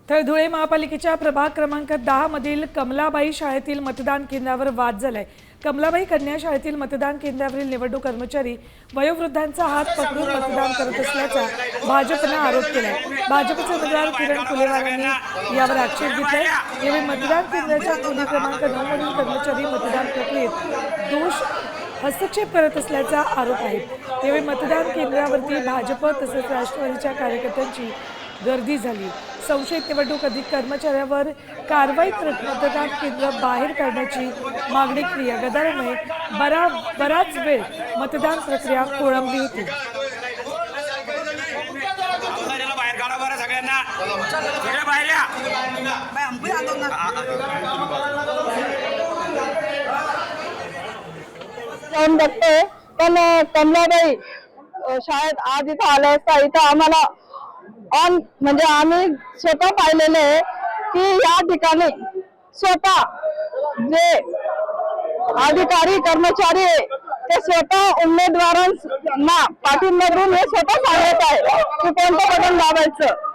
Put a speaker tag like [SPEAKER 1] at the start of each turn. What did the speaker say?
[SPEAKER 1] तर धुळे महापालिकेच्या प्रभाग क्रमांक 10 मधील कमलाबाई शाळेतील मतदान केंद्रावर वाद झालाय। कमलाबाई कन्या शाळेतील मतदान केंद्रावरील निवडणूक कर्मचारी वयोवृद्धांचा हात पकडून मतदान करत असल्याचा भाजपने आरोप केलाय। भाजपचे उमेदवार किरण कुलेवार यांनी यावर आक्षेप घेतलाय। यावेळी मतदान केंद्राच्या खोली क्रमांक 9 मधील कर्मचारी मतदान प्रक्रियेत दोष हस्तक्षेप करत असल्याचा आरोप आहे। यावेळी मतदान केंद्रावरती भाजप तसेच राष्ट्रवादीच्या कार्यकर्त्यांची गर्दी झाली। संशयित निवडणूक अधिक कर्मचाऱ्यावर कारवाई करत मतदान केंद्र बाहेर काढण्याची मागणी केली। गदारोळामुळे बराच वेळ मतदान प्रक्रिया खोळंबली होती।
[SPEAKER 2] पण कमलाबाई शाळेत आज इथं आले असता इथं आम्हाला म्हणजे आम्ही स्वतः पाहिलेले आहे की या ठिकाणी स्वतः जे अधिकारी कर्मचारी आहे ते स्वतः उमेदवारांना पाठींमधून हे स्वतः सांगत आहे की कोणतं बटन दाबायचं।